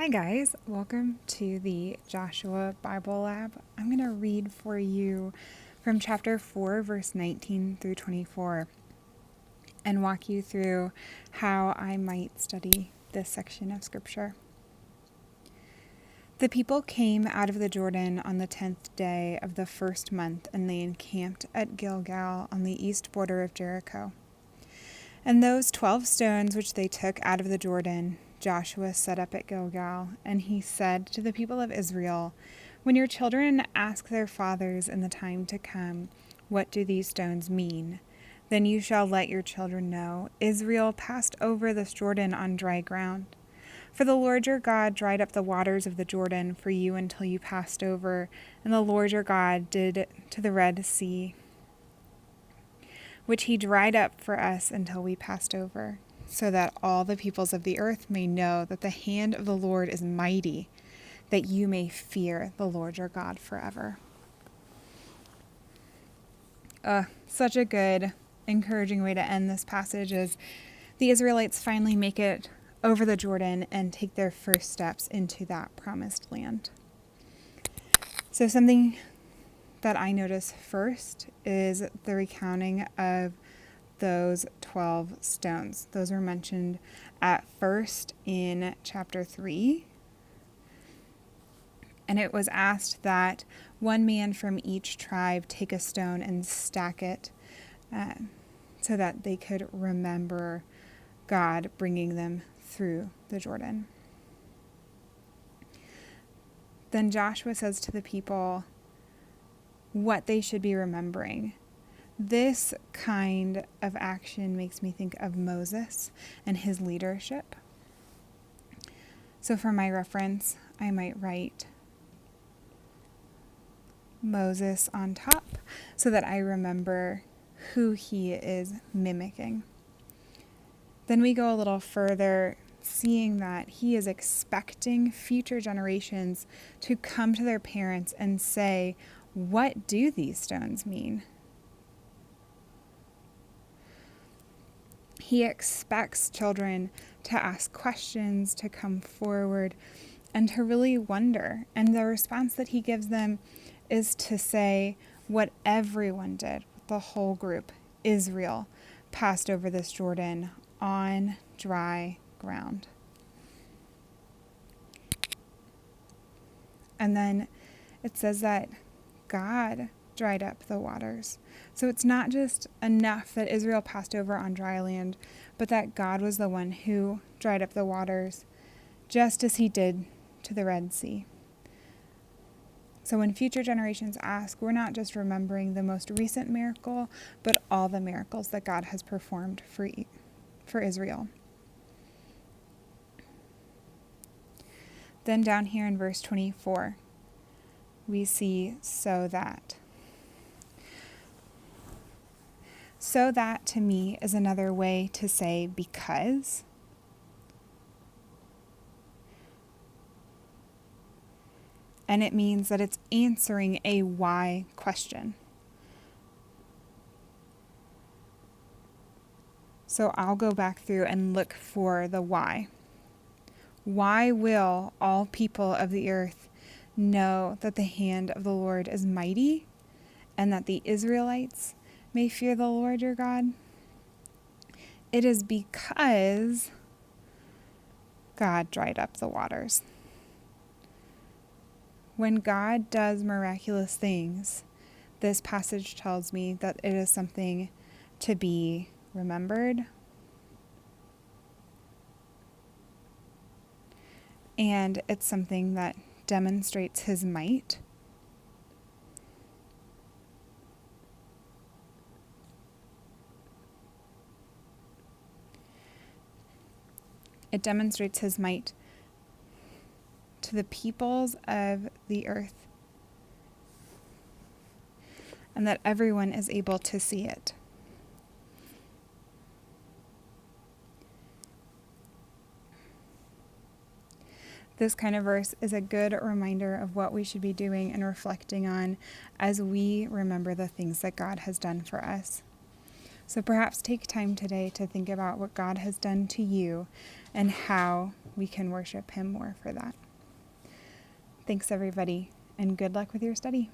Hi guys, welcome to the Joshua Bible Lab. I'm going to read for you from chapter 4, verse 19 through 24, and walk you through how I might study this section of scripture. The people came out of the Jordan on the 10th day of the first month, and they encamped at Gilgal on the east border of Jericho. And those 12 stones which they took out of the Jordan, Joshua set up at Gilgal, and he said to the people of Israel, "When your children ask their fathers in the time to come, 'What do these stones mean?' then you shall let your children know, Israel passed over this Jordan on dry ground. For the Lord your God dried up the waters of the Jordan for you until you passed over, and the Lord your God did to the Red Sea, which he dried up for us until we passed over, so that all the peoples of the earth may know that the hand of the Lord is mighty, that you may fear the Lord your God forever." Such a good, encouraging way to end this passage as the Israelites finally make it over the Jordan and take their first steps into that promised land. So something that I notice first is the recounting of those 12 stones. Those were mentioned at first in chapter 3. And it was asked that one man from each tribe take a stone and stack it so that they could remember God bringing them through the Jordan. Then Joshua says to the people what they should be remembering. This kind of action makes me think of Moses and his leadership. So for my reference, I might write Moses on top so that I remember who he is mimicking. Then we go a little further, seeing that he is expecting future generations to come to their parents and say, "What do these stones mean?" He expects children to ask questions, to come forward, and to really wonder. And the response that he gives them is to say what everyone did, the whole group, Israel, passed over this Jordan on dry ground. And then it says that God dried up the waters. So it's not just enough that Israel passed over on dry land, but that God was the one who dried up the waters, just as he did to the Red Sea. So when future generations ask, we're not just remembering the most recent miracle, but all the miracles that God has performed for Israel. Then down here in verse 24, we see so that. So that to me is another way to say because. And it means that it's answering a why question. So I'll go back through and look for the why. Why will all people of the earth know that the hand of the Lord is mighty and that the Israelites may fear the Lord your God? It is because God dried up the waters. When God does miraculous things, this passage tells me that it is something to be remembered. And it's something that demonstrates his might. It demonstrates his might to the peoples of the earth, and that everyone is able to see it. This kind of verse is a good reminder of what we should be doing and reflecting on as we remember the things that God has done for us. So perhaps take time today to think about what God has done to you and how we can worship Him more for that. Thanks, everybody, and good luck with your study.